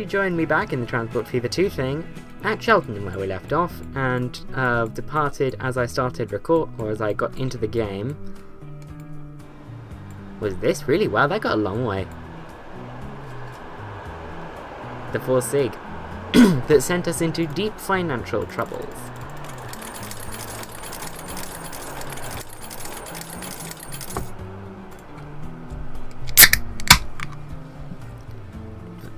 you join me back in the Transport Fever 2 thing at Cheltenham where we left off, and departed as I started or as I got into the game. Was this really? Wow, that got a long way. The 4 Sig that sent us into deep financial troubles.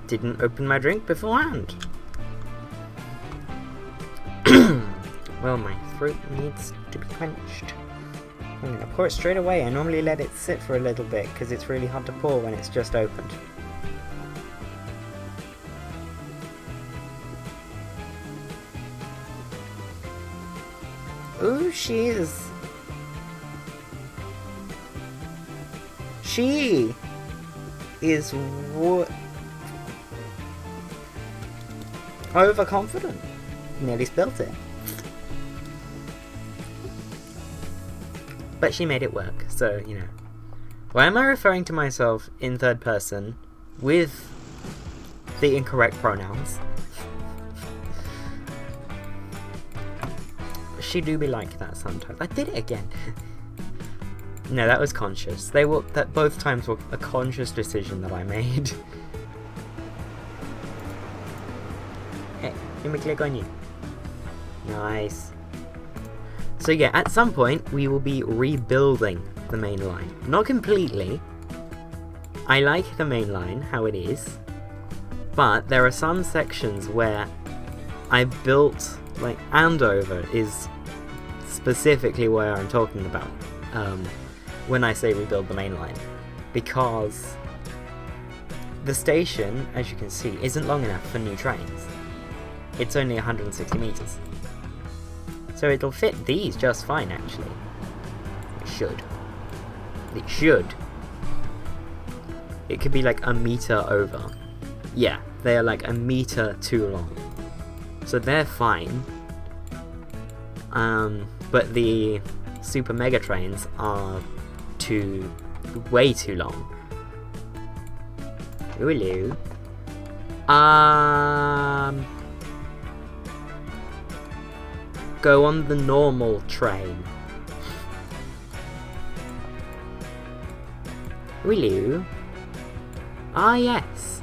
Didn't open my drink beforehand. Well, my throat needs to be quenched. I'm gonna pour it straight away. I normally let it sit for a little bit because it's really hard to pour when it's just opened. Ooh, she is overconfident. Nearly spilt it. But she made it work, so, you know. Why am I referring to myself in third person with the incorrect pronouns? She do be like that sometimes. I did it again. No, that was conscious. That both times were a conscious decision that I made. Hey, let me click on you. Nice. So yeah, at some point we will be rebuilding the main line. Not completely. I like the main line, how it is. But there are some sections where I built, like, Andover is specifically where I'm talking about when I say rebuild the main line. Because the station, as you can see, isn't long enough for new trains. It's only 160 meters. So it'll fit these just fine, actually. It should. It should. It could be like a meter over. Yeah, they are like a meter too long. So they're fine. But the super mega trains are way too long. Hello. Go on the normal train. Hello. Ah, yes.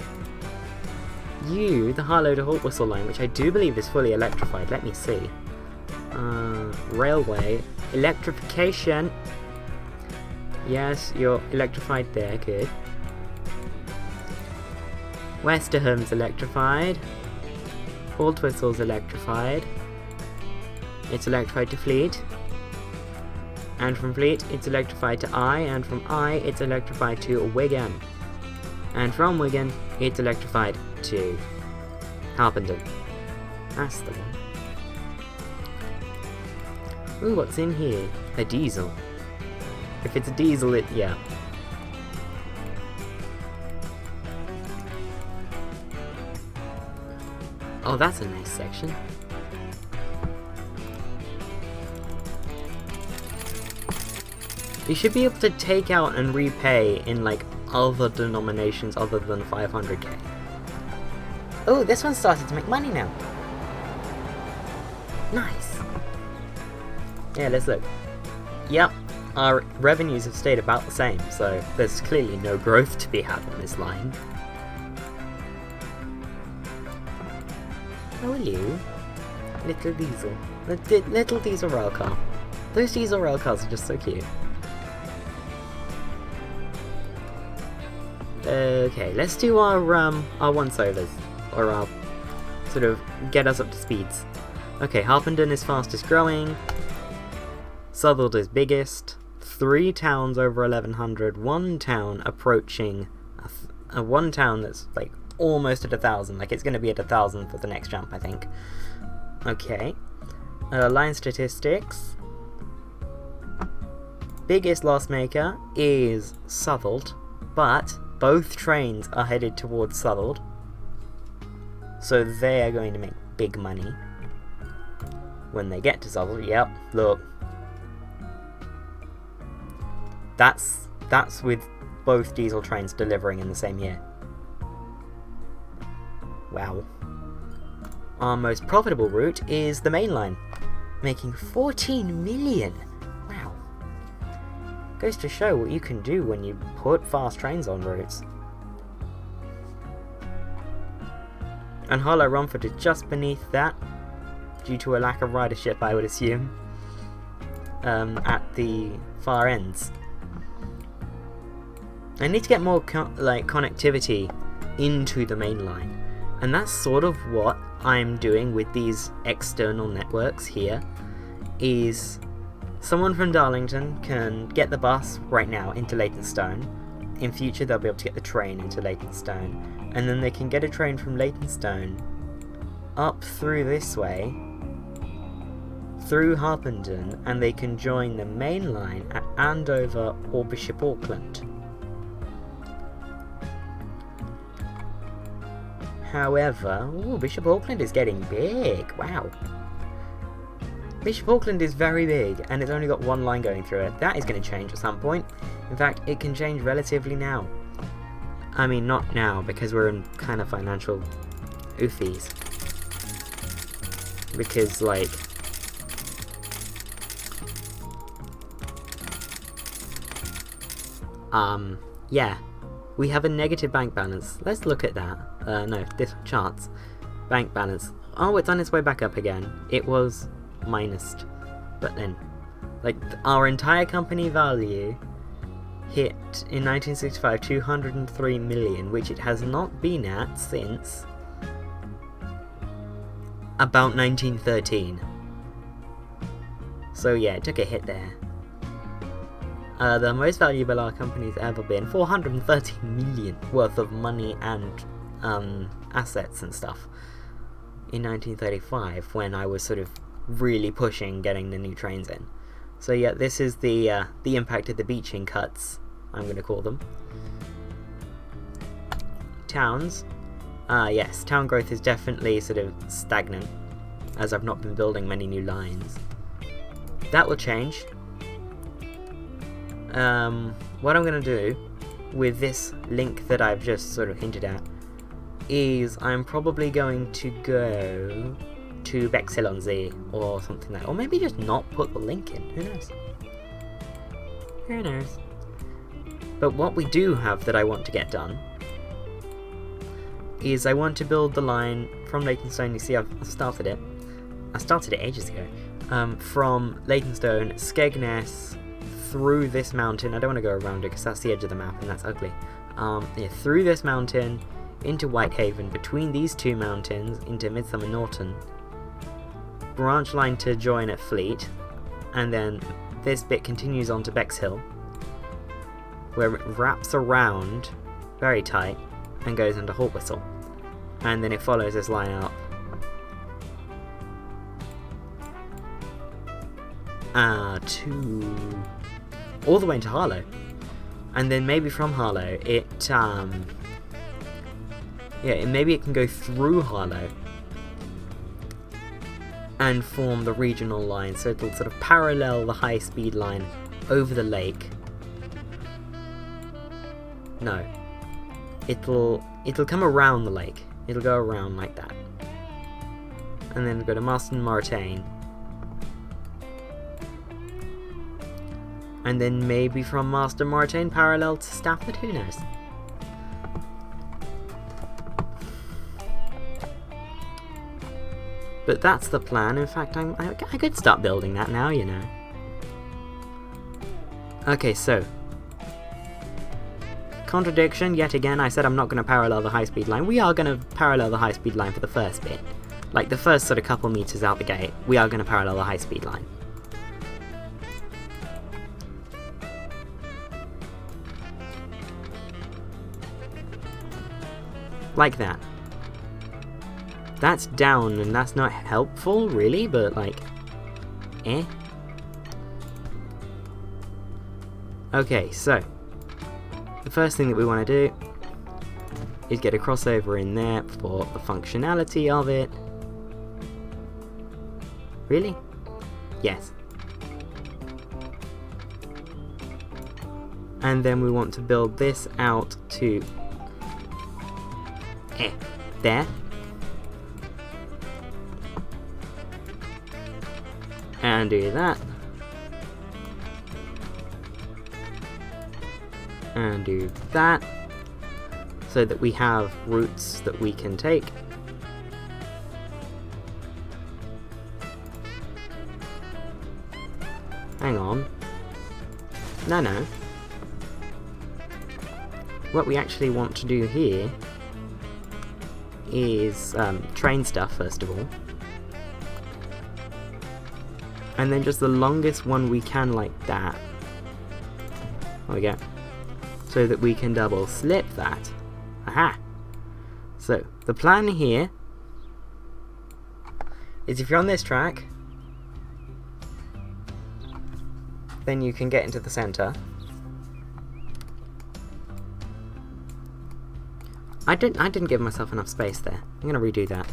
The Harlow to Hawk Whistle line, which I do believe is fully electrified. Let me see. Railway. Electrification. Yes, you're electrified there. Good. Westerham's electrified. Hawk Whistle's electrified. It's electrified to Fleet. And from Fleet, it's electrified to Eye. And from Eye, it's electrified to Wigan. And from Wigan, it's electrified to Harpenden. That's the one. Ooh, what's in here? A diesel. If it's a diesel, yeah. Oh, that's a nice section. You should be able to take out and repay in, like, other denominations other than 500k. Oh, this one's started to make money now. Nice. Yeah, let's look. Yep, our revenues have stayed about the same, so there's clearly no growth to be had on this line. How are you? Little diesel. Little diesel rail car. Those diesel rail cars are just so cute. Okay, let's do our once-overs, or our sort of get us up to speeds. Okay, Harpenden is fastest growing, Southwold is biggest, 3 towns over 1100, 1 town approaching, one town that's like almost at 1,000, like it's going to be at 1,000 for the next jump, I think. Okay, line statistics, biggest loss maker is Southwold, but both trains are headed towards Southwold, so they are going to make big money when they get to Southwold. Yep, look. That's with both diesel trains delivering in the same year. Wow. Our most profitable route is the main line, making 14 million. Wow. Goes to show what you can do when you put fast trains on routes. And Harlow Romford is just beneath that, due to a lack of ridership, I would assume, at the far ends. I need to get more connectivity into the main line, and that's sort of what I'm doing with these external networks here. Is someone from Darlington can get the bus right now into Leytonstone. In future they'll be able to get the train into Leytonstone, and then they can get a train from Leytonstone up through this way, through Harpenden, and they can join the main line at Andover or Bishop Auckland. However, Bishop Auckland is getting big. Wow. Bishop Auckland is very big, and it's only got one line going through it. That is going to change at some point. In fact, it can change relatively now. I mean, not now, because we're in kind of financial oofies. Because, like... yeah. We have a negative bank balance. Let's look at that. No, this charts. Bank balance. Oh, it's on its way back up again. It was minused. But then, like, our entire company value hit in 1965 203 million, which it has not been at since about 1913. So yeah, it took a hit there. The most valuable our company's ever been, 430 million worth of money and assets and stuff in 1935, when I was sort of really pushing getting the new trains in. So yeah, this is the impact of the beaching cuts, I'm going to call them. Towns. Yes, town growth is definitely sort of stagnant, as I've not been building many new lines. That will change. What I'm going to do with this link that I've just sort of hinted at is I'm probably going to go to Bexhill-on-Sea or something like that. Or maybe just not put the link in. Who knows? Who knows? But what we do have that I want to get done is I want to build the line from Leytonstone. You see, I've started it. I started it ages ago. From Leytonstone, Skegness, through this mountain. I don't want to go around it because that's the edge of the map and that's ugly. Yeah, through this mountain, into Whitehaven, between these two mountains, into Midsummer Norton. Branch line to join at Fleet, and then this bit continues on to Bexhill, where it wraps around very tight and goes into Hawkwhistle, and then it follows this line up to all the way into Harlow, and then maybe from Harlow maybe it can go through Harlow and form the regional line, so it'll sort of parallel the high-speed line over the lake. No, it'll come around the lake. It'll go around like that, and then go to Marston Moraine, and then maybe from Marston Moraine parallel to Stafford. Who knows? But that's the plan. In fact, I could start building that now, you know. Okay, so contradiction yet again. I said I'm not going to parallel the high-speed line. We are going to parallel the high-speed line for the first bit. Like the first sort of couple meters out the gate, we are going to parallel the high-speed line. Like that. That's down, and that's not helpful, really, but, like, eh? Okay, so, the first thing that we want to do is get a crossover in there for the functionality of it. Really? Yes. And then we want to build this out to there. And do that. And do that. So that we have routes that we can take. Hang on. No. What we actually want to do here is train stuff first of all. And then just the longest one we can like that. There we go. So that we can double slip that. Aha! So, the plan here is if you're on this track, then you can get into the center. I didn't give myself enough space there. I'm gonna redo that.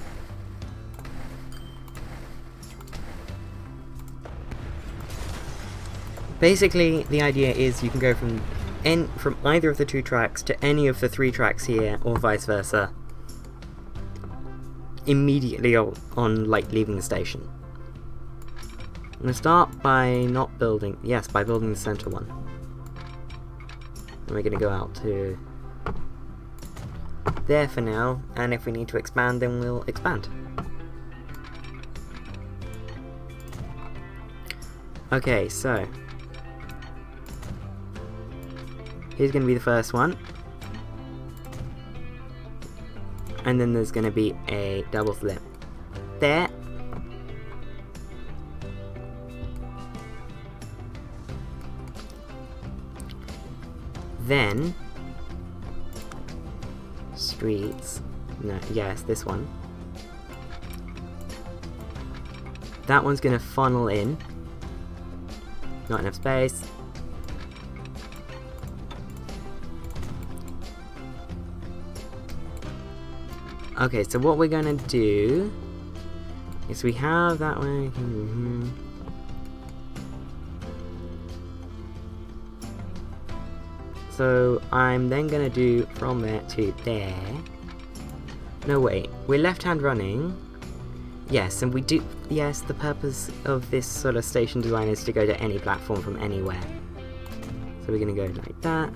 Basically, the idea is you can go from either of the two tracks to any of the three tracks here, or vice versa, immediately on like leaving the station. I'm gonna start by building the center one. And we're gonna go out to there for now, and if we need to expand, then we'll expand. Okay, so here's going to be the first one, and then there's going to be a double slip there. Then streets, no, yes, this one. That one's going to funnel in. Not enough space. Okay, so what we're gonna do is we have that way. So I'm then gonna do from there to there. No, wait, we're left-hand running. Yes, and we do. Yes, the purpose of this sort of station design is to go to any platform from anywhere. So we're gonna go like that.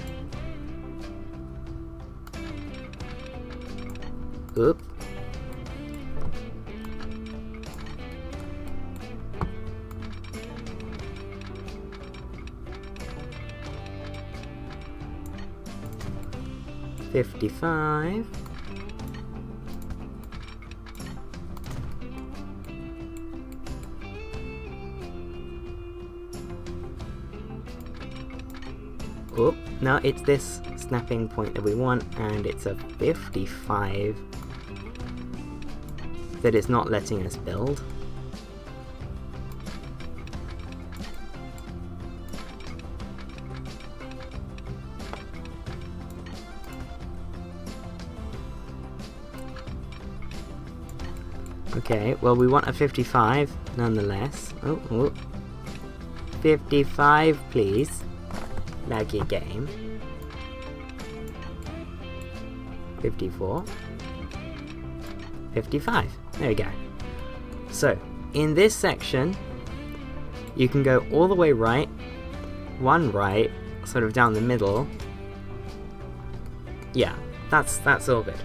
Oop. $55. Oh, no, it's this snapping point that we want, and it's a 55 that is not letting us build. Okay, well, we want a 55 nonetheless. Oh. 55, please. Laggy game. 54. 55. There we go. So, in this section, you can go all the way right, one right, sort of down the middle. Yeah, that's all good.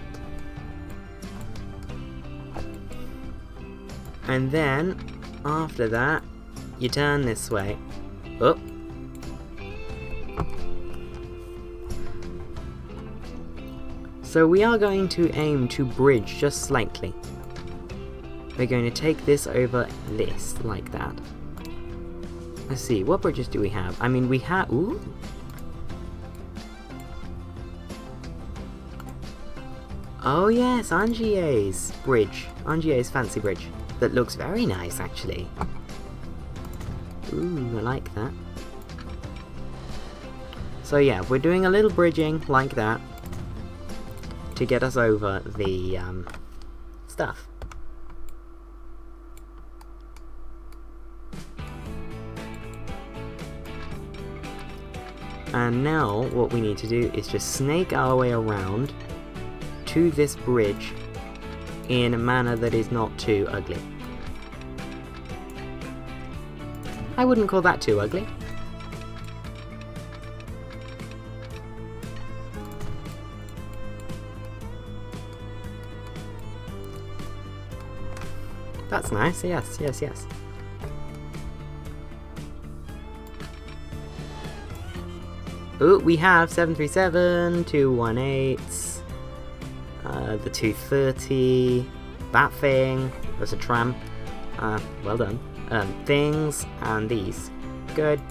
And then, after that, you turn this way. Oh. So we are going to aim to bridge just slightly. We're going to take this over this, like that. Let's see, what bridges do we have? I mean, we have... Ooh! Oh yes, Angier's bridge. Angier's fancy bridge. That looks very nice, actually. Ooh, I like that. So yeah, we're doing a little bridging like that to get us over the stuff. And now what we need to do is just snake our way around to this bridge in a manner that is not too ugly. I wouldn't call that too ugly. That's nice, yes, yes, yes. Ooh, we have 737, 218s, the 230, that thing, there's a tram, well done, things, and these. Good.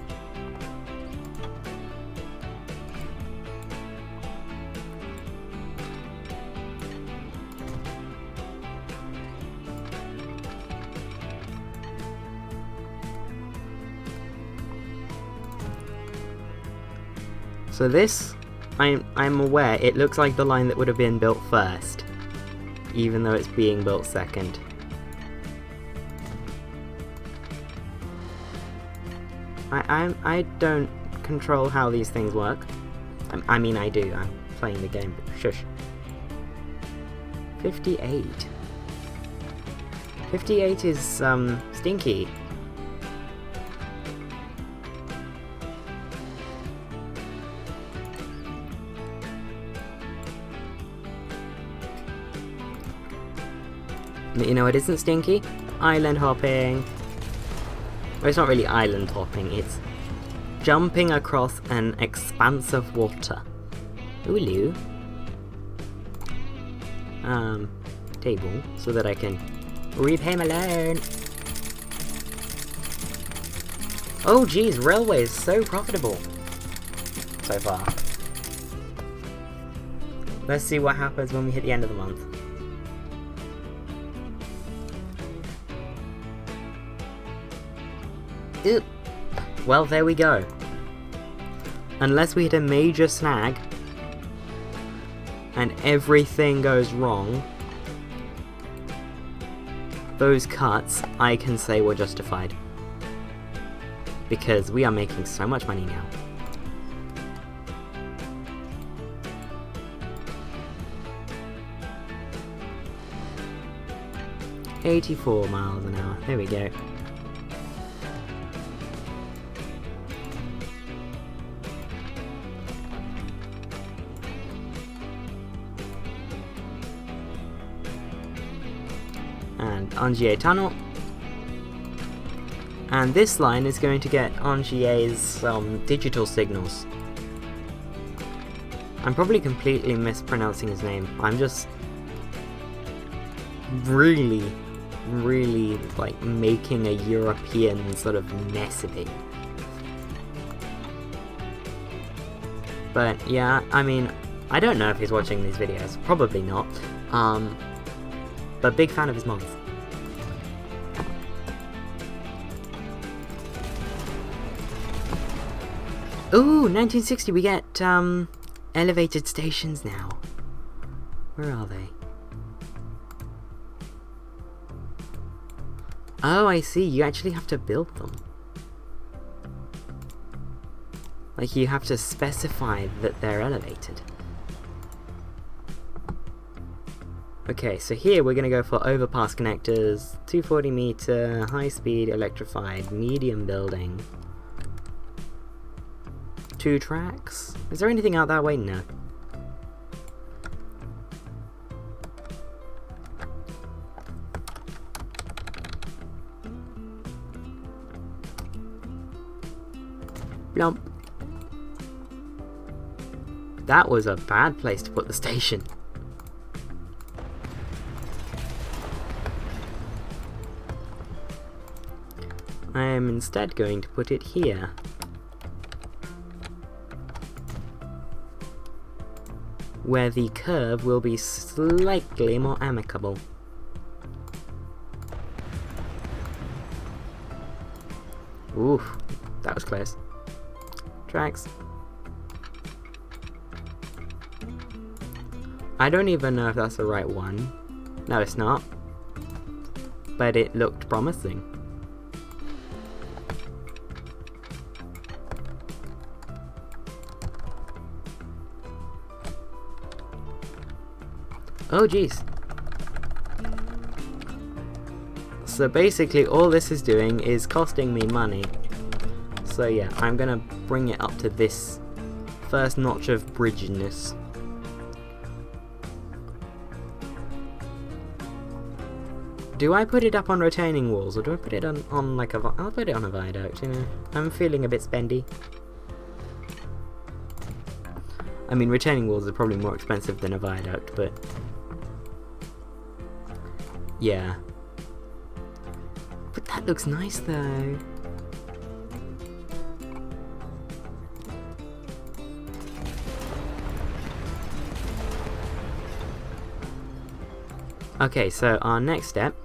So this, I'm aware, it looks like the line that would have been built first, even though it's being built second. I don't control how these things work. I mean I do, I'm playing the game, but shush. 58. 58 is, stinky. But you know it isn't stinky? Island hopping. Well, it's not really island hopping, it's jumping across an expanse of water. Ooloo. Table, so that I can repay my loan. Oh geez, railway is so profitable so far. Let's see what happens when we hit the end of the month. Oop. Well, there we go. Unless we hit a major snag and everything goes wrong, those cuts, I can say, were justified. Because we are making so much money now. $84 miles an hour. There we go. And Angier Tunnel. And this line is going to get Angier's digital signals. I'm probably completely mispronouncing his name. I'm just really like making a European sort of mess of it. But yeah, I mean, I don't know if he's watching these videos. Probably not. But big fan of his mods. Ooh, 1960, we get elevated stations now. Where are they? Oh, I see, you actually have to build them. Like, you have to specify that they're elevated. Okay, so here we're going to go for overpass connectors, 240 meter, high speed, electrified, medium building. 2 tracks? Is there anything out that way? No. Blump. That was a bad place to put the station. I am instead going to put it here. Where the curve will be slightly more amicable. Oof, that was close. Tracks. I don't even know if that's the right one. No, it's not. But it looked promising. Oh geez. So basically all this is doing is costing me money So yeah, I'm gonna bring it up to this first notch of bridginess. Do I put it up on retaining walls, or do I put it on like a... I'll put it on a viaduct, you know. I'm feeling a bit spendy. I mean, retaining walls are probably more expensive than a viaduct, but... yeah. But that looks nice, though. Okay, so our next step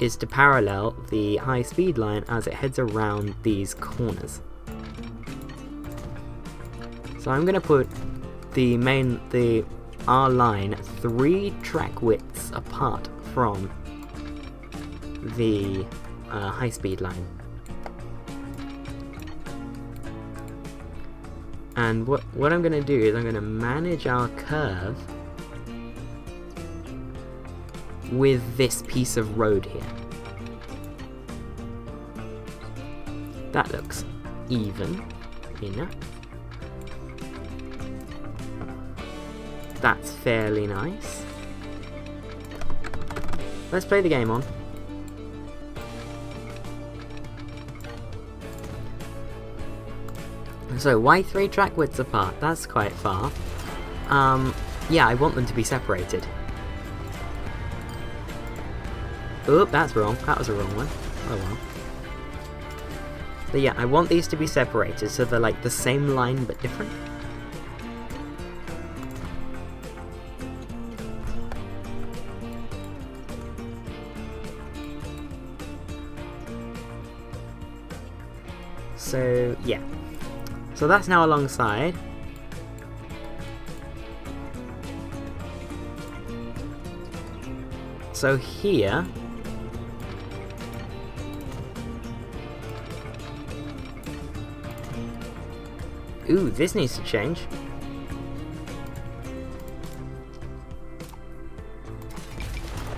is to parallel the high-speed line as it heads around these corners. So I'm going to put our line 3 track widths apart from the high-speed line. And what I'm going to do is I'm going to manage our curve with this piece of road here. That looks even enough. That's fairly nice. Let's play the game on. So why 3 track widths apart? That's quite far. Yeah, I want them to be separated. Oop, that's wrong. That was a wrong one. Oh well. But yeah, I want these to be separated so they're like the same line but different. So yeah. So that's now alongside. So here, ooh, this needs to change.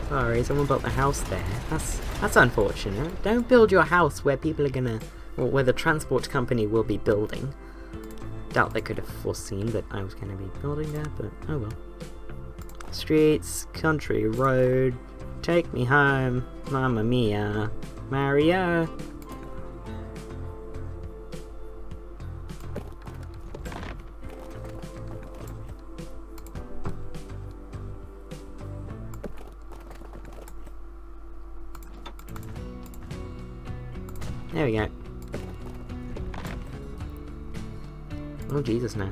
Sorry, someone built a house there. That's unfortunate. Don't build your house where people are gonna, or where the transport company will be building. Doubt they could have foreseen that I was gonna be building there, but oh well. Streets, country road, take me home, Mamma Mia, Mario. There we go. Oh Jesus, no.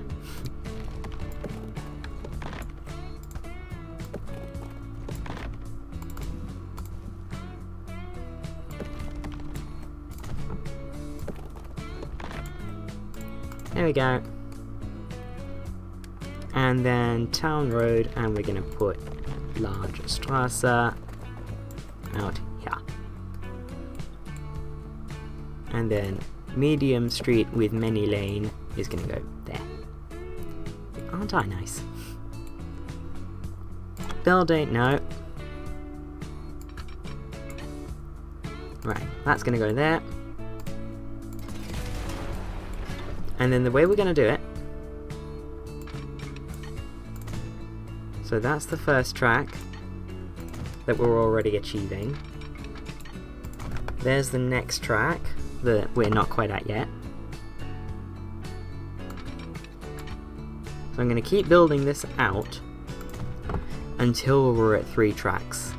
There we go. And then town road, and we're gonna put large Strasse out here. And then medium street with many lane is gonna go there. Aren't I nice? Building, no. Right, that's gonna go there. And then the way we're going to do it, so that's the first track that we're already achieving. There's the next track that we're not quite at yet. So I'm going to keep building this out until we're at 3 tracks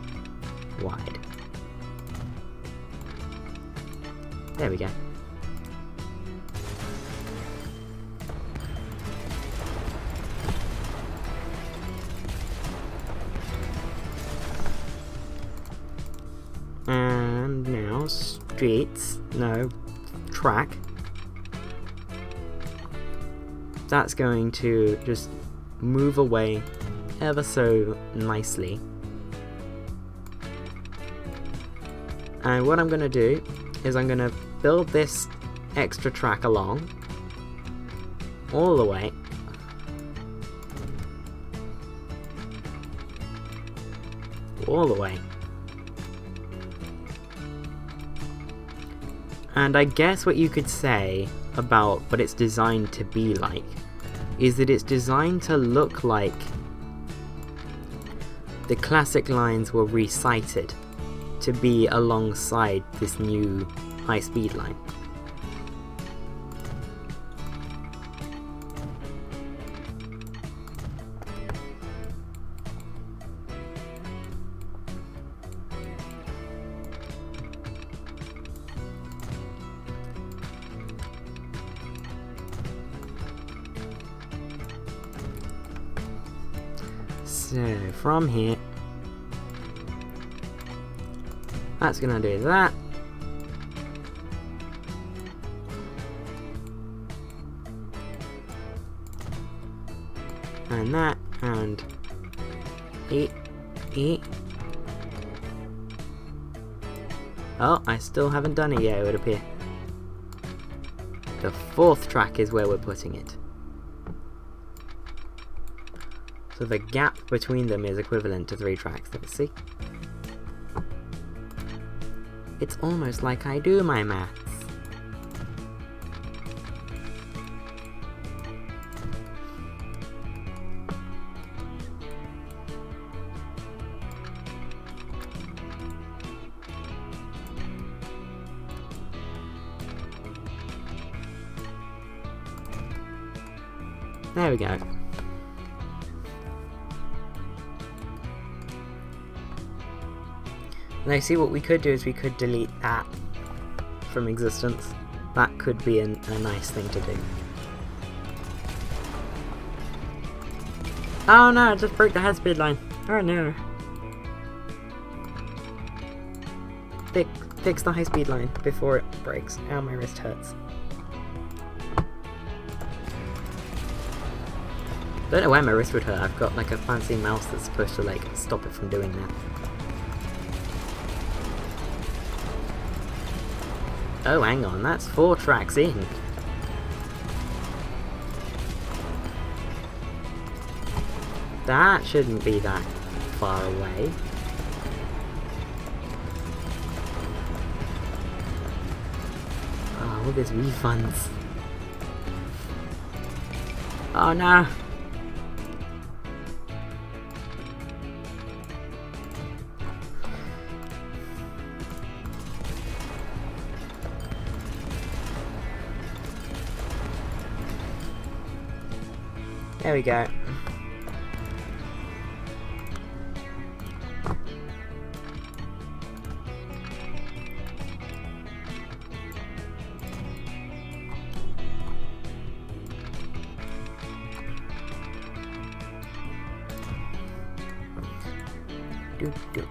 wide. There we go. And now streets, no, track. That's going to just move away ever so nicely. And what I'm going to do is I'm going to build this extra track along all the way. All the way. And I guess what you could say about what it's designed to be like is that it's designed to look like the classic lines were recited to be alongside this new high-speed line. So, from here, that's gonna do that. And that, and eat. Oh, I still haven't done it yet, it would appear. The fourth track is where we're putting it. So the gap between them is equivalent to 3 tracks. Let's see. It's almost like I do my maths. There we go. Now see, what we could do is we could delete that from existence. That could be a nice thing to do. Oh no, I just broke the high-speed line. Oh no. Fix the high-speed line before it breaks. Ow, my wrist hurts. Don't know why my wrist would hurt. I've got like a fancy mouse that's supposed to like stop it from doing that. Oh, hang on, that's 4 tracks in. That shouldn't be that far away. Oh, all these refunds. Oh no! There we go.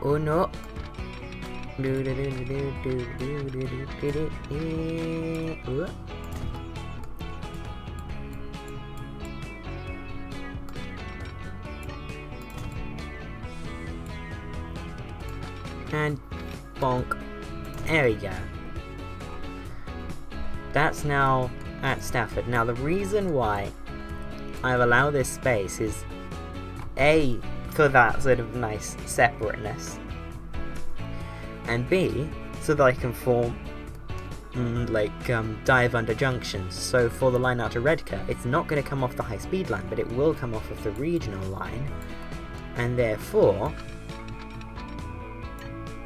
Oh no. And bonk. There we go. That's now at Stafford. Now the reason why I've allowed this space is A, for that sort of nice separateness, and B, so that I can form dive under junctions. So for the line out to Redcar, it's not going to come off the high speed line, but it will come off of the regional line, and therefore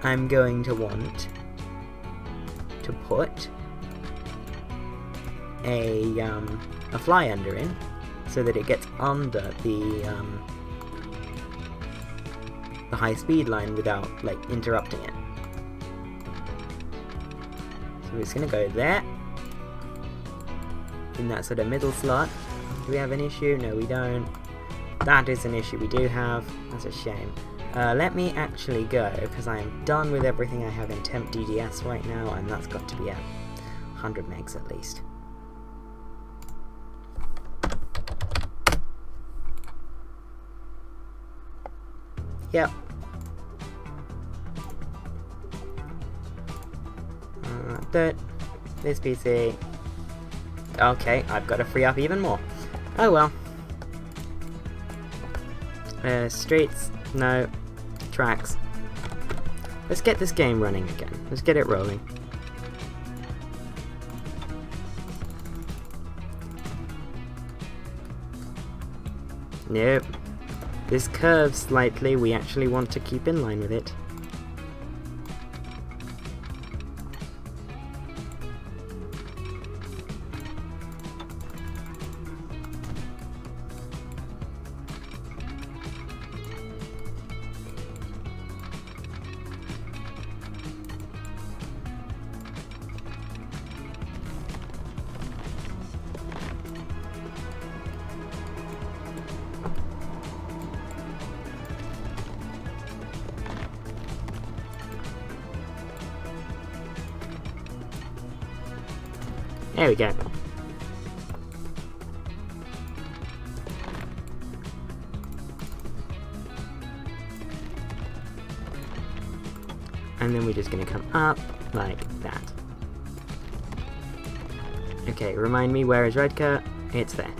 I'm going to want to put a fly under in so that it gets under the high speed line without like interrupting it. So it's gonna go there in that sort of middle slot. Do we have an issue? No, we don't. That is an issue we do have. That's a shame. Let me actually go, because I am done with everything I have in temp DDS right now, and that's got to be at 100 megs at least. Yep. This PC. Okay, I've got to free up even more. Oh well. Streets. No. Tracks. Let's get this game running again. Let's get it rolling. Nope. This curves slightly, we actually want to keep in line with it. There we go. And then we're just going to come up like that. Okay, remind me, where is red cut? It's there.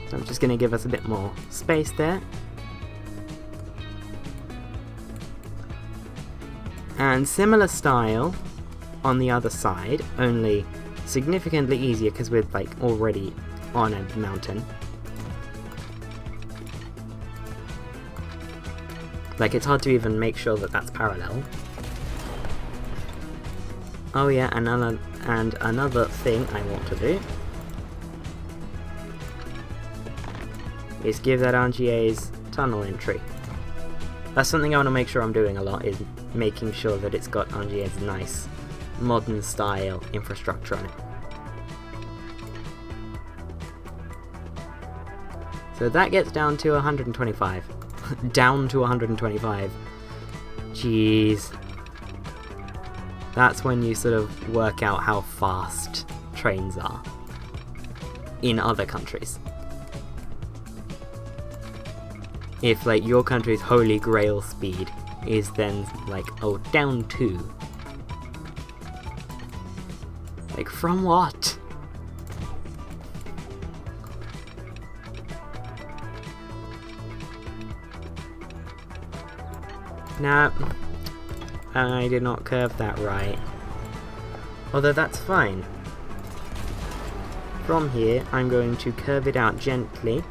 So I'm just going to give us a bit more space there. And similar style on the other side, only significantly easier because we're like already on a mountain. Like, it's hard to even make sure that that's parallel. Oh yeah, and another thing I want to do is give that RGA's tunnel entry. That's something I want to make sure I'm doing a lot, is making sure that it's got RGA's nice modern style infrastructure on it. So that gets down to 125. Down to 125. Jeez. That's when you sort of work out how fast trains are in other countries. If like your country's holy grail speed is then like, oh, down to. Like, from what? Nah, I did not curve that right. Although that's fine. From here, I'm going to curve it out gently.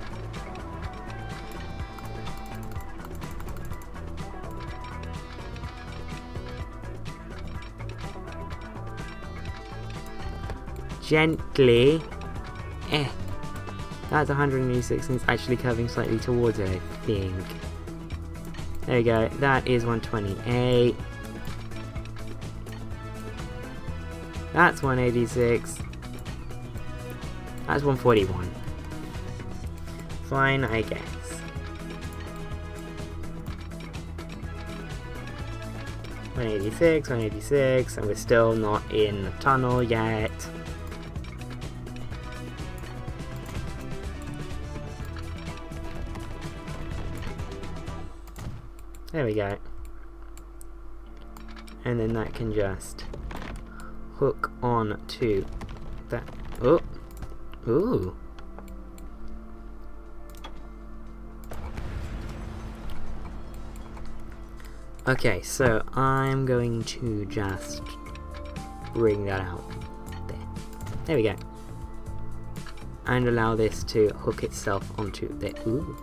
Gently. That's 186 and it's actually curving slightly towards it, I think. There we go, that is 128. That's 186. That's 141. Fine, I guess. $186, and we're still not in the tunnel yet. There we go. And then that can just hook on to that. Oh! Ooh! Okay, so I'm going to just bring that out. There we go. And allow this to hook itself onto there. Ooh!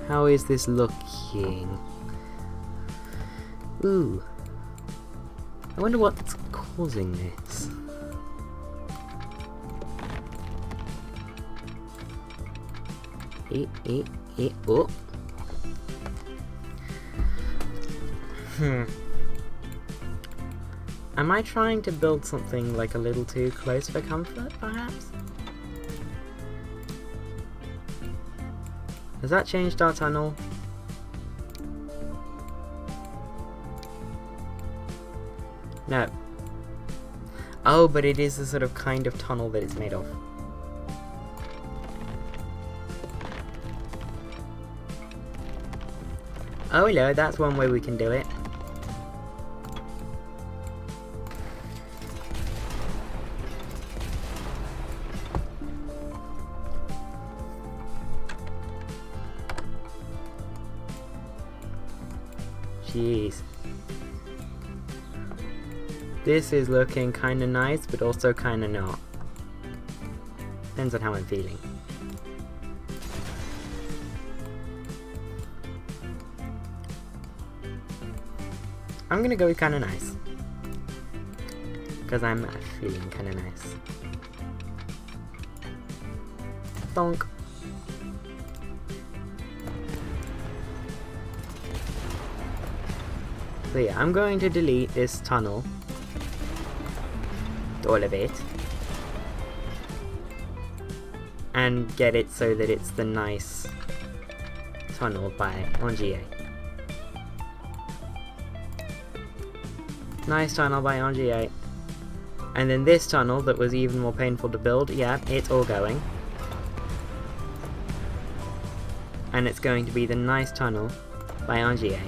How is this looking? Ooh. I wonder what's causing this. Oh. Am I trying to build something like a little too close for comfort, perhaps? Has that changed our tunnel? No. Oh, but it is the sort of kind of tunnel that it's made of. Oh no, that's one way we can do it. Jeez. This is looking kinda nice, but also kinda not. Depends on how I'm feeling. I'm gonna go with kinda nice. Because I'm feeling kinda nice. Bonk. So yeah, I'm going to delete this tunnel. All of it. And get it so that it's the nice tunnel by NGA. Nice tunnel by NGA. And then this tunnel that was even more painful to build, yeah, it's all going. And it's going to be the nice tunnel by NGA.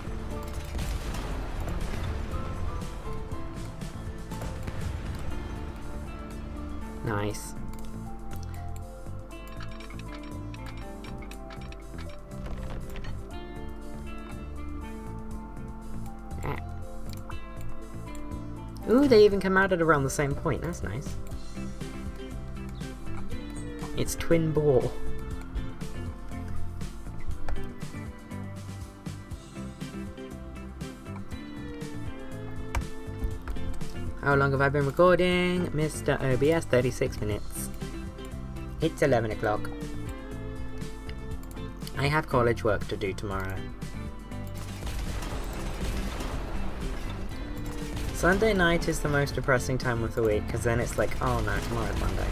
Nice. Ooh, they even come out at around the same point. That's nice. It's twin bore. How long have I been recording? Mr. OBS, 36 minutes. It's 11 o'clock. I have college work to do tomorrow. Sunday night is the most depressing time of the week, because then it's like, oh no, tomorrow's Monday.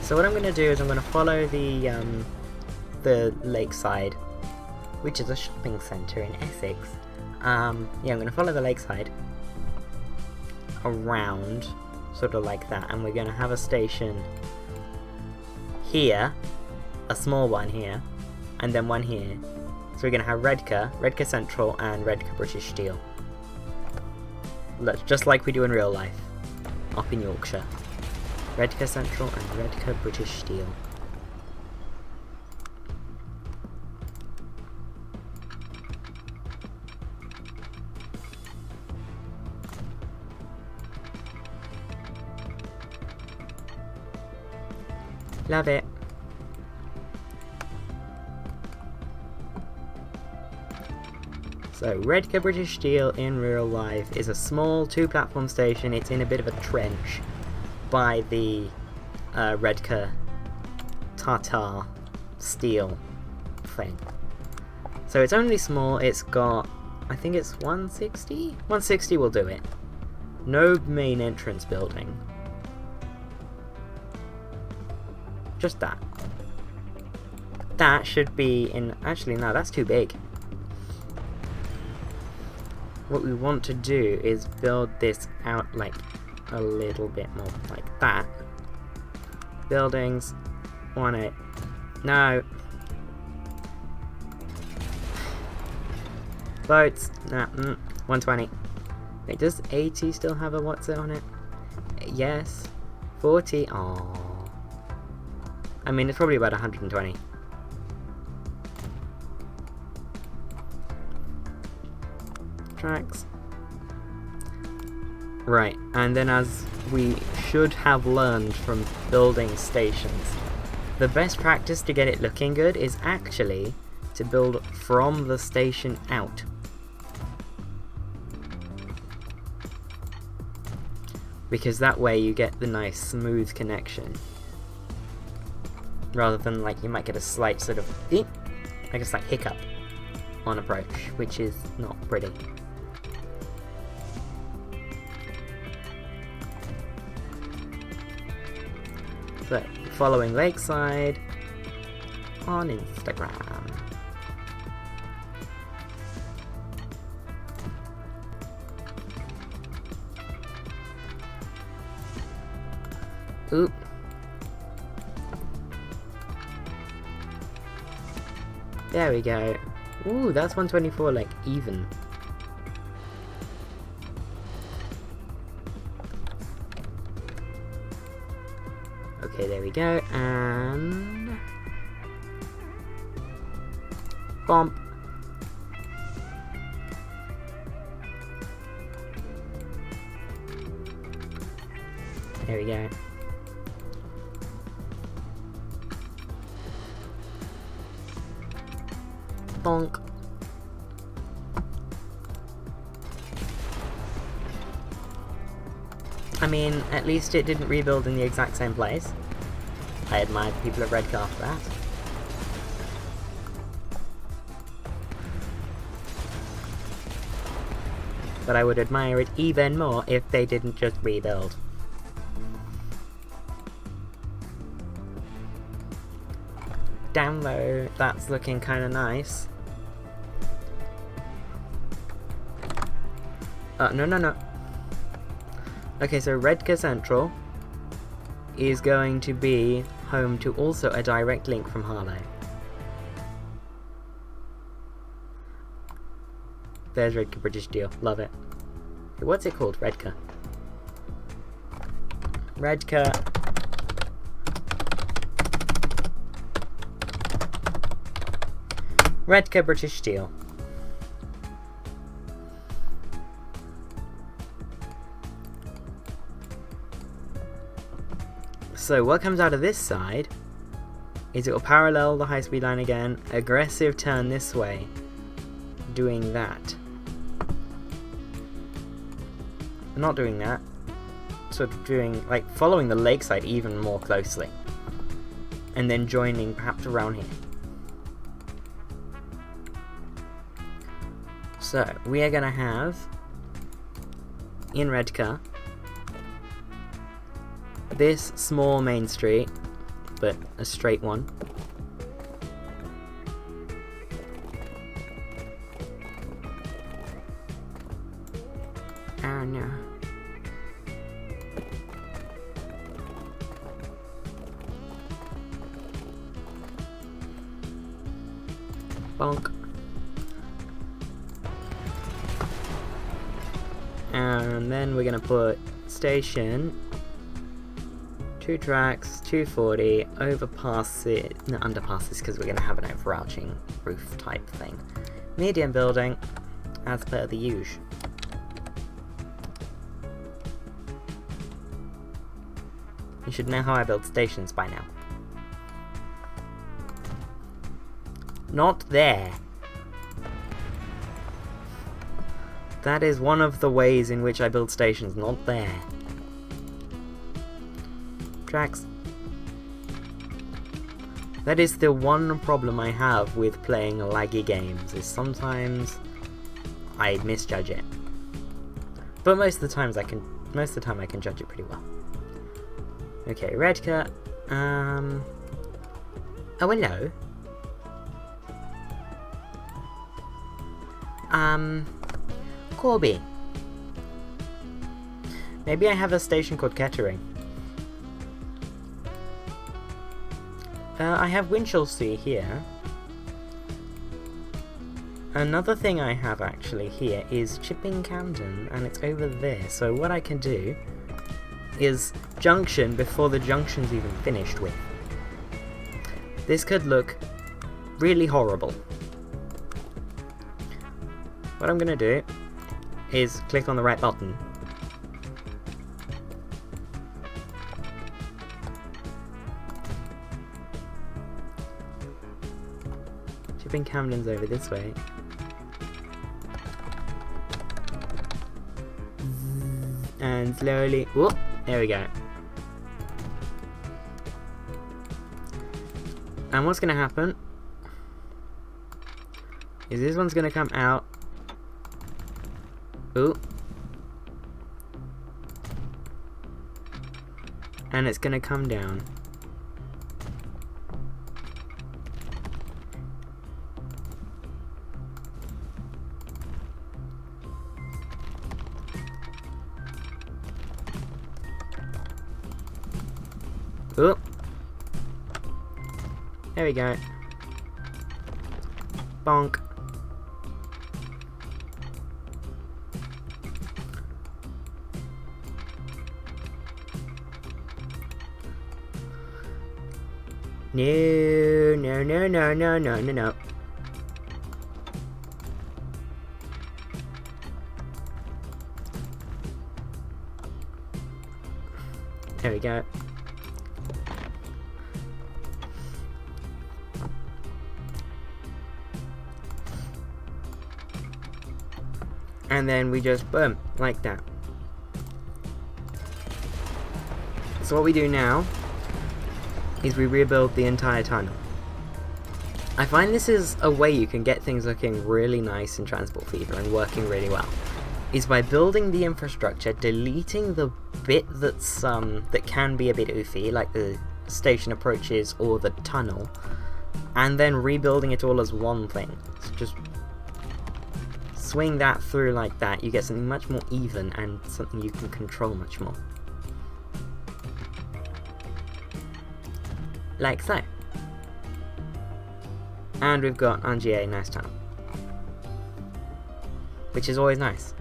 So what I'm going to do is I'm going to follow the lakeside, which is a shopping centre in Essex. Yeah, I'm going to follow the lakeside around, sort of like that, and we're going to have a station here, a small one here, and then one here. So we're going to have Redcar Central, and Redcar British Steel. Just like we do in real life, up in Yorkshire. Redcar Central and Redcar British Steel. Love it. So, Redcar British Steel in real life is a small two-platform station. It's in a bit of a trench by the Redcar Tata Steel thing. So it's only small. It's got, I think it's 160? 160 will do it. No main entrance building. Just that. That should be in... Actually, no, that's too big. What we want to do is build this out like a little bit more like that. Buildings. Want it. No. Boats. Nah. 120. Wait, does 80 still have a what's it on it? Yes. 40. Aww. I mean, it's probably about 120. Tracks. Right, and then as we should have learned from building stations, the best practice to get it looking good is actually to build from the station out. Because that way you get the nice smooth connection. Rather than like you might get a slight sort of like a slight hiccup on approach, which is not pretty. So, following Lakeside on Instagram. Oop. There we go. Ooh, that's 124, like, even. Okay, there we go, and... Bump. There we go. Bonk. I mean, at least it didn't rebuild in the exact same place. I admire the people at Redcar for that. But I would admire it even more if they didn't just rebuild. Down low, that's looking kinda nice. No. Okay, so Redcar Central is going to be home to also a direct link from Harlow. There's Redcar British Deal, love it. Okay, what's it called? Redcar. Redcar. Redcar British Steel. So what comes out of this side is it will parallel the high-speed line again, aggressive turn this way, doing that. Not doing that, sort of doing, like, following the lakeside even more closely, and then joining perhaps around here. So, we are going to have, in Redcar, this small main street, but a straight one. Oh no. Bonk. And then we're gonna put station, 2 tracks, 240, overpasses, no, underpasses, because we're gonna have an overarching roof type thing. Medium building, as per the usual. You should know how I build stations by now. Not there. That is one of the ways in which I build stations, not there. Tracks. That is the one problem I have with playing laggy games, is sometimes I misjudge it. But most of the time I can judge it pretty well. Okay, Redcar. Oh, hello. Corby. Maybe I have a station called Kettering. I have Winchelsea here. Another thing I have actually here is Chipping Camden, and it's over there. So what I can do is junction before the junction's even finished with. This could look really horrible. What I'm gonna do is click on the right button. Chipping Camden's over this way. And slowly, whoop, there we go. And what's gonna happen is this one's gonna come out. Ooh. And it's gonna come down. Ooh. There we go. Bonk. No. There we go. And then we just boom, like that. So what we do now is we rebuild the entire tunnel. I find this is a way you can get things looking really nice in Transport Fever and working really well, is by building the infrastructure, deleting the bit that's that can be a bit oofy, like the station approaches or the tunnel, and then rebuilding it all as one thing. So just swing that through like that, you get something much more even and something you can control much more. Like so. And we've got Angier nice tunnel, which is always nice.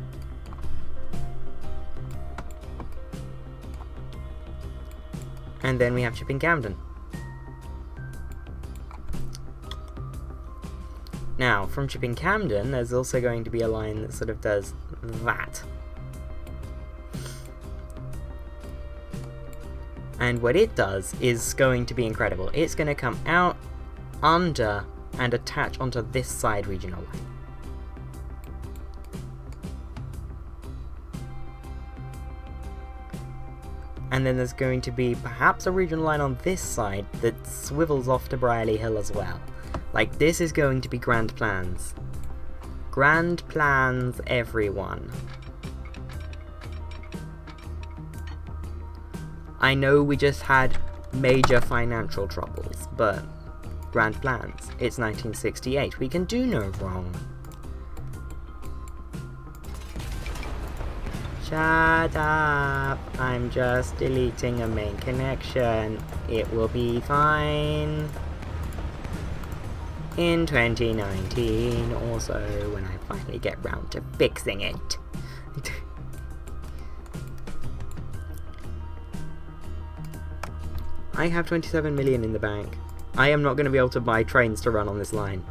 And then we have Chipping Camden. Now, from Chipping Camden, there's also going to be a line that sort of does that. And what it does is going to be incredible. It's going to come out, under, and attach onto this side regional line. And then there's going to be perhaps a regional line on this side that swivels off to Brierley Hill as well. Like, this is going to be grand plans. Grand plans, everyone. I know we just had major financial troubles, but grand plans. It's 1968. We can do no wrong. Shut up. I'm just deleting a main connection. It will be fine. In 2019, or so, when I finally get round to fixing it. I have 27 million in the bank. I am not going to be able to buy trains to run on this line.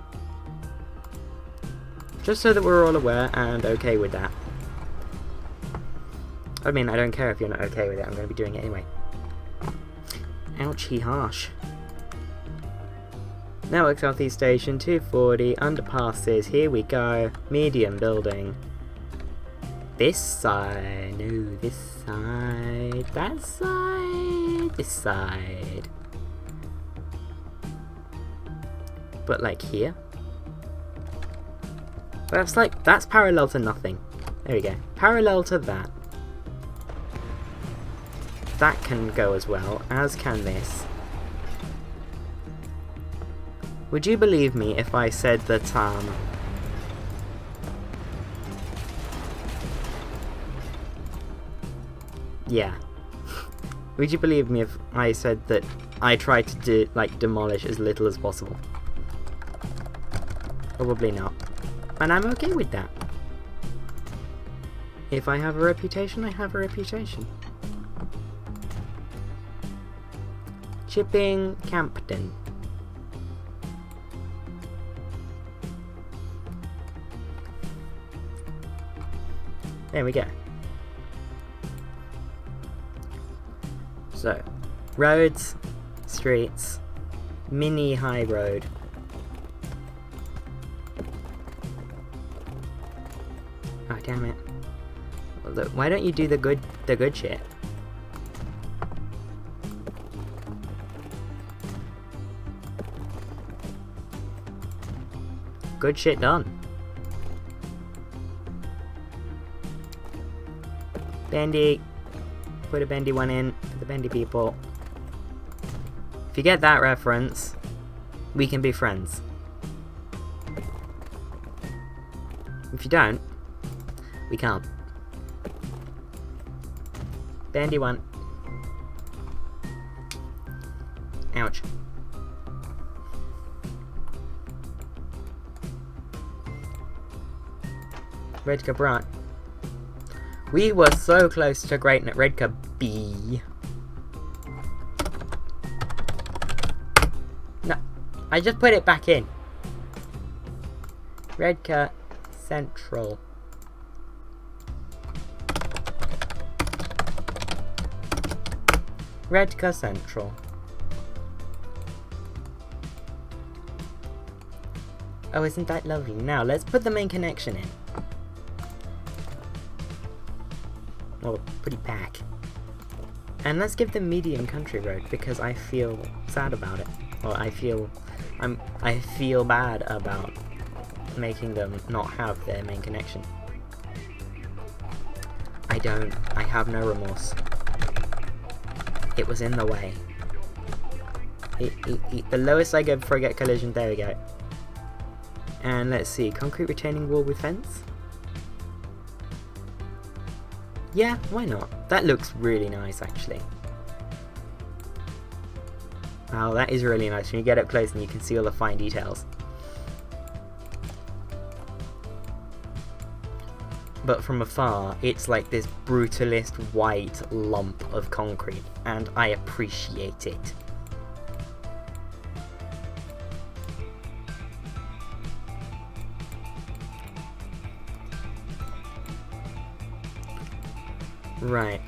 Just so that we're all aware and okay with that. I mean, I don't care if you're not okay with it, I'm going to be doing it anyway. Ouchie harsh. Network Southeast Station, 240, underpasses, here we go. Medium building. This side, no, this side, that side, this side. But like here? That's parallel to nothing. There we go. Parallel to that. That can go as well, as can this. Would you believe me if I said that, yeah. Would you believe me if I said that I tried to demolish as little as possible? Probably not. And I'm okay with that. If I have a reputation, I have a reputation. Chipping Camden. There we go. So, roads, streets, mini high road. Oh, damn it. Well, look, why don't you do the good shit? Good shit done. Bendy. Put a bendy one in for the bendy people. If you get that reference, we can be friends. If you don't, we can't. Bendy one. Ouch. Redcar Bright. We were so close to Great Redcar B. No, I just put it back in. Redcar Central. Redcar Central. Oh, isn't that lovely? Now, let's put the main connection in. Oh, pretty pack. And let's give them medium country road, because I feel sad about it. Or I feel bad about making them not have their main connection. I have no remorse. It was in the way. The lowest I go before I get collision, there we go. And let's see, concrete retaining wall with fence? Yeah, why not? That looks really nice, actually. Oh, that is really nice when you get up close and you can see all the fine details. But from afar, it's like this brutalist white lump of concrete, and I appreciate it. Right,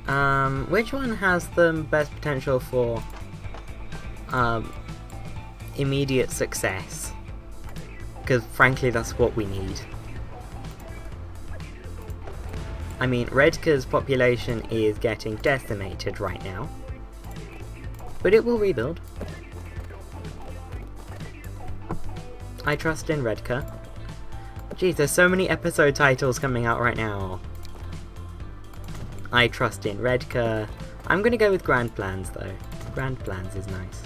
which one has the best potential for immediate success? Because frankly, that's what we need. I mean, Redcar's population is getting decimated right now, but it will rebuild. I trust in Redcar. Jeez, there's so many episode titles coming out right now. I trust in Redcar. I'm gonna go with Grand Plans though. Grand Plans is nice.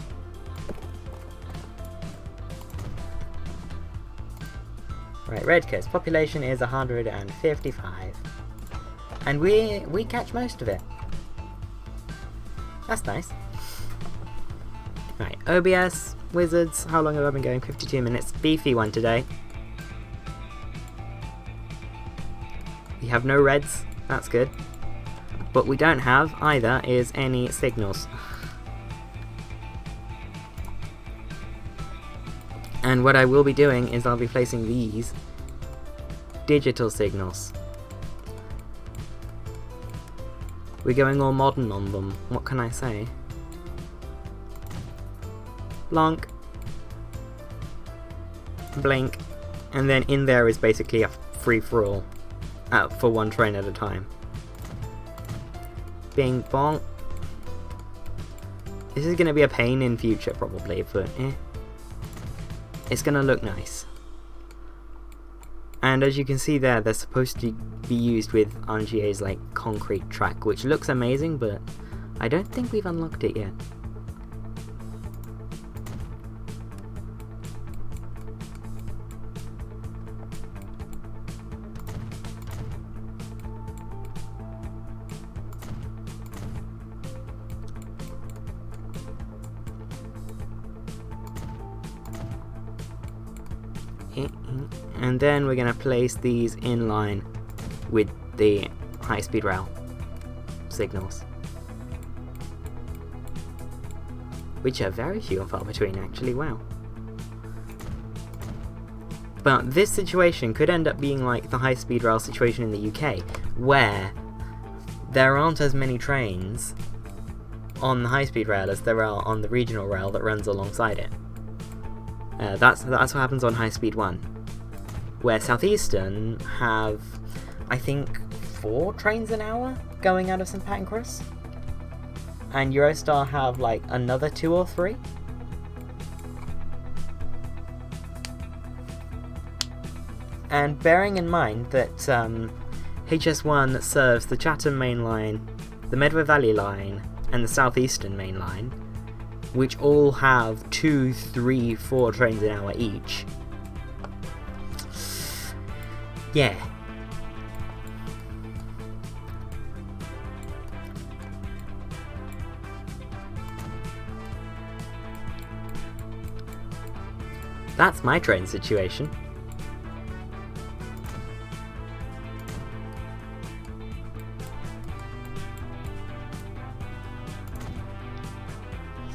Right, Redcar's population is 155. And we catch most of it. That's nice. Right, OBS, Wizards, how long have I been going? 52 minutes. Beefy one today. We have no reds, that's good. What we don't have either is any signals. And what I will be doing is I'll be placing these digital signals. We're going all modern on them, what can I say? Blank. Blink. And then in there is basically a free-for-all for one train at a time. Bing bong. This is going to be a pain in future probably, but it's going to look nice. And as you can see there, they're supposed to be used with RNGA's like concrete track, which looks amazing, but I don't think we've unlocked it yet. And then we're going to place these in line with the high-speed rail signals, which are very few and far between actually, wow. But this situation could end up being like the high-speed rail situation in the UK, where there aren't as many trains on the high-speed rail as there are on the regional rail that runs alongside it. That's what happens on High Speed 1, where Southeastern have, I think, 4 trains an hour going out of St Pancras, and Eurostar have like another 2 or 3. And bearing in mind that HS1 serves the Chatham Main Line, the Medway Valley Line, and the Southeastern Main Line, which all have 2, 3, 4 trains an hour each. Yeah. That's my train situation.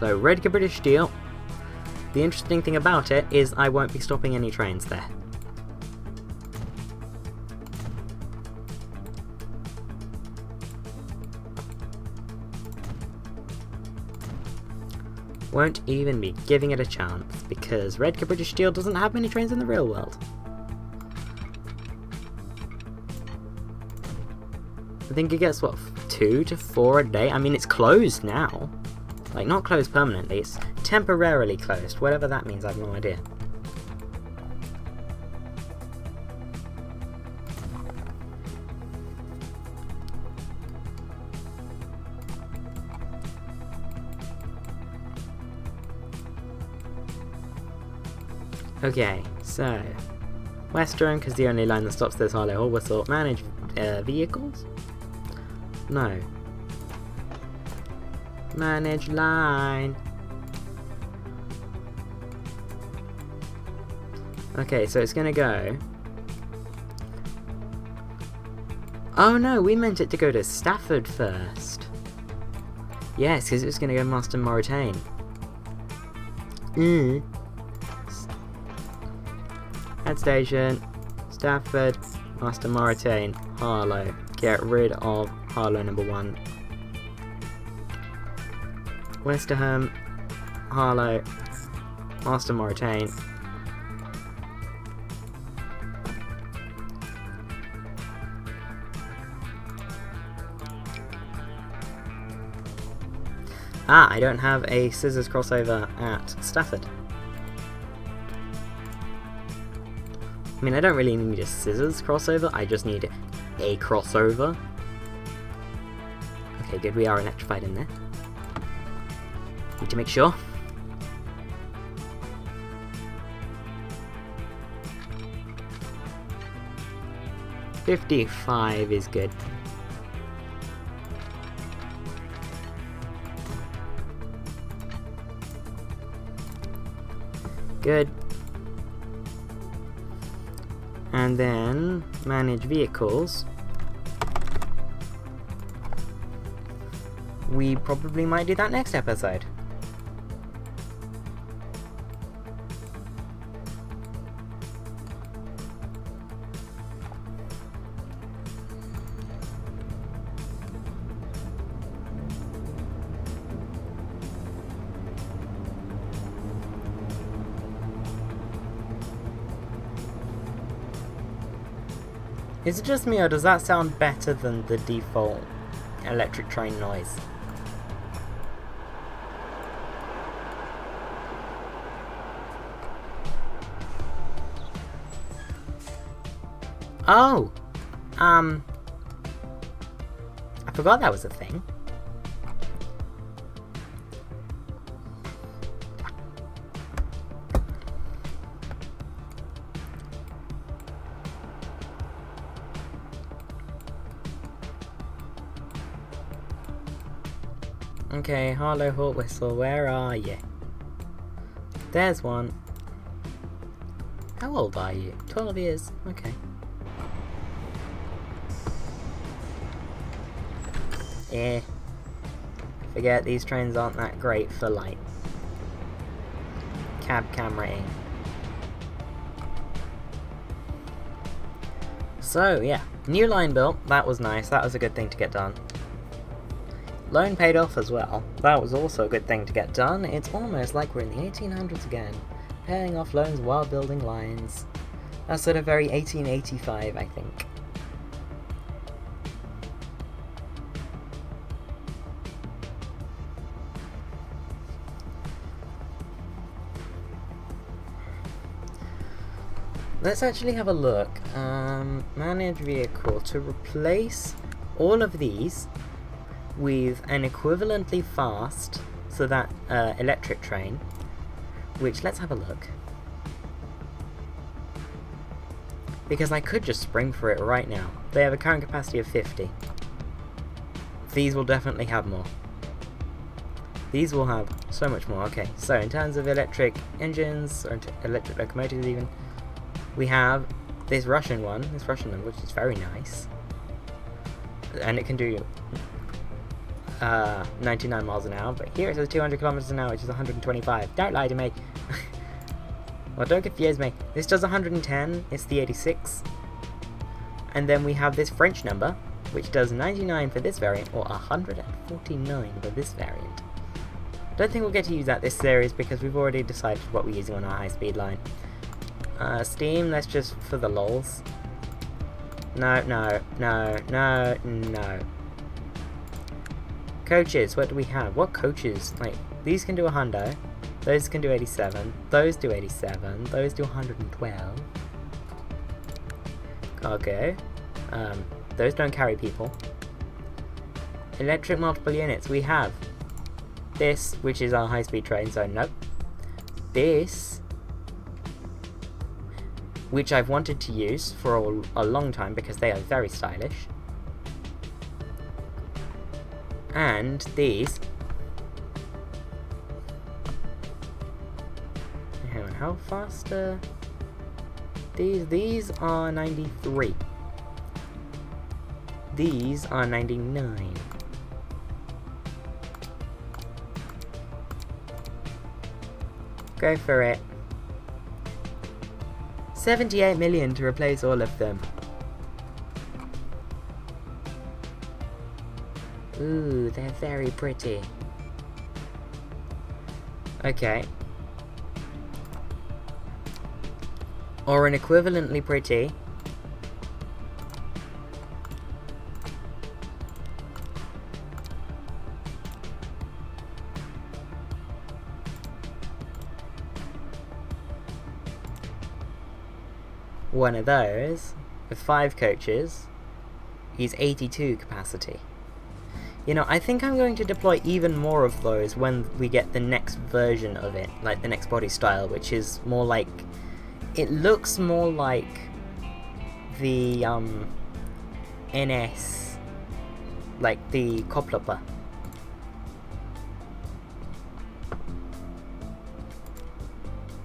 So, Redcar British Steel. The interesting thing about it is I won't be stopping any trains there. Won't even be giving it a chance, because Redcar British Steel doesn't have many trains in the real world. I think it gets, what, 2 to 4 a day? I mean, it's closed now. Like, not closed permanently, it's temporarily closed. Whatever that means, I have no idea. Okay, so Western, because the only line that stops this Harlow Hall Whistle. Manage vehicles? No. Manage line. Okay, so it's gonna go. Oh no, we meant it to go to Stafford first. Yes, because it was gonna go Master Moratain. Head station, Stafford, Master Moratain, Harlow. Get rid of Harlow number 1. Westerham, Harlow, Master Moratain. Ah, I don't have a scissors crossover at Stafford. I mean, I don't really need a scissors crossover, I just need a crossover. Okay, good, we are electrified in there. Need to make sure. $55 is good. Good. And then manage vehicles. We probably might do that next episode. Is it just me, or does that sound better than the default electric train noise? Oh! I forgot that was a thing. Okay, Harlow Hawk Whistle, where are you? There's one. How old are you? 12 years. Okay. Yeah. Forget, these trains aren't that great for, like, cab cameraing. So, yeah. New line built. That was nice. That was a good thing to get done. Loan paid off as well. That was also a good thing to get done. It's almost like we're in the 1800s again. Paying off loans while building lines. That's sort of very 1885, I think. Let's actually have a look. Manage vehicle. To replace all of these with an equivalently fast, so that electric train, which, let's have a look, because I could just spring for it right now. They have a current capacity of 50. These will definitely have more. These will have so much more. Okay, so in terms of electric engines, or electric locomotives even, we have this Russian one, which is very nice, and it can do 99 miles an hour, but here it says 200 kilometers an hour, which is 125. Don't lie to me. Well, don't confuse me. This does 110, it's the 86. And then we have this French number, which does 99 for this variant, or 149 for this variant. Don't think we'll get to use that this series because we've already decided what we're using on our high-speed line. Steam, let's just for the lulz. No. Coaches, what do we have? What coaches? Like, these can do 100. Those can do 87. Those do 87. Those do 112. Cargo. Those don't carry people. Electric multiple units. We have this, which is our high-speed train, so nope. This, which I've wanted to use for a long time because they are very stylish. And these. Hang on, how fast these are 93. These are 99. Go for it. 78 million to replace all of them. Ooh, they're very pretty. Okay. Or an equivalently pretty. One of those, with 5 coaches, is 82 capacity. You know, I think I'm going to deploy even more of those when we get the next version of it, like the next body style, which is more like, it looks more like the NS, like the Kopplopper.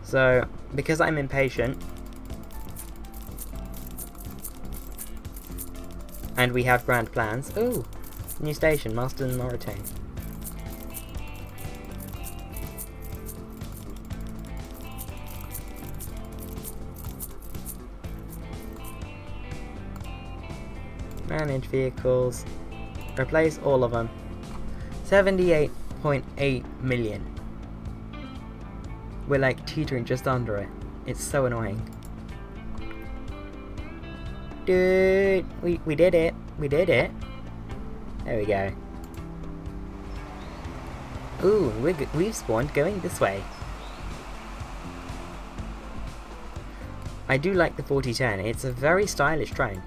So, because I'm impatient, and we have grand plans. Ooh, new station, Marston Moritane. Manage vehicles. Replace all of them. 78.8 million. We're like teetering just under it. It's so annoying. Dude, we did it. We did it. There we go. Ooh, we've spawned going this way. I do like the 4010. It's a very stylish train.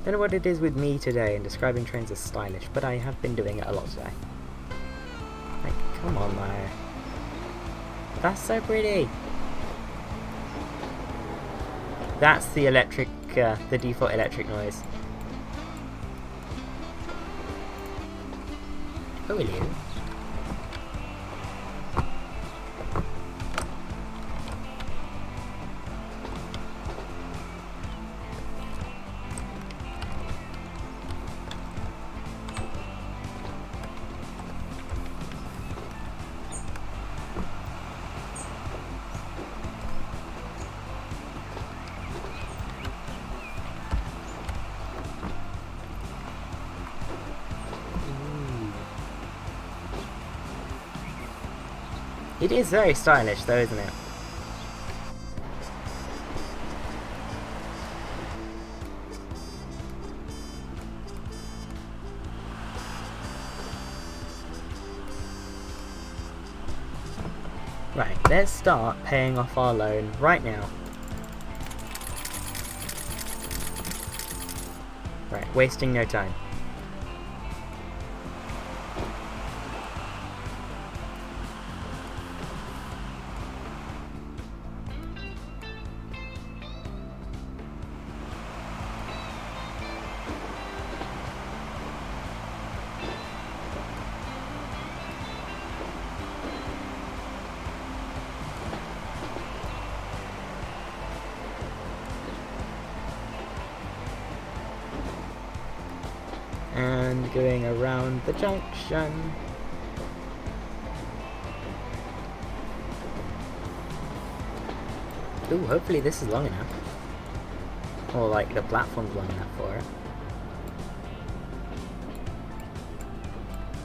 Don't know what it is with me today and describing trains as stylish, but I have been doing it a lot today. Like, come on now. That's so pretty. That's the electric, the default electric noise. Oh, hello. It is very stylish though, isn't it? Right, let's start paying off our loan right now. Right, wasting no time. And going around the junction. Ooh, hopefully this is long enough. Or like the platform's long enough for it.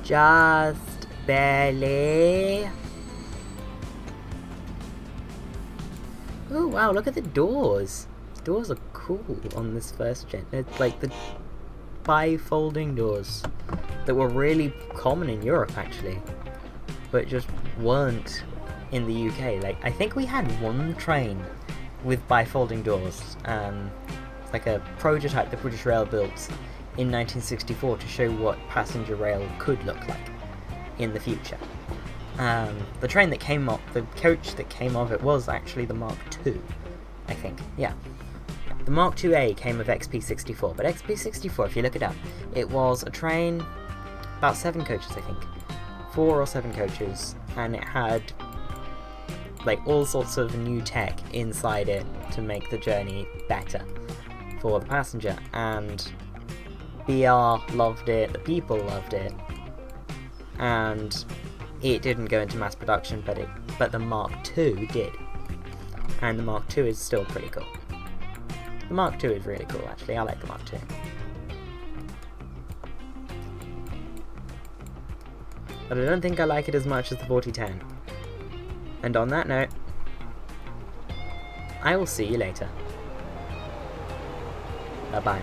Just barely. Oh wow, look at the doors. The doors are cool on this first gen. It's like the bi-folding doors that were really common in Europe actually, but just weren't in the UK. Like, I think we had one train with bi-folding doors, like a prototype the British Rail built in 1964 to show what passenger rail could look like in the future. The train that came off, the coach that came off it was actually the Mark II, I think, yeah. The Mark IIA came of XP64, but XP64, if you look it up, it was a train, about 7 coaches I think, 4 or 7 coaches, and it had like all sorts of new tech inside it to make the journey better for the passenger, and BR loved it, the people loved it, and it didn't go into mass production, but the Mark II did, and the Mark II is still pretty cool. The Mark II is really cool actually, I like the Mark II. But I don't think I like it as much as the 4010. And on that note, I will see you later. Bye bye.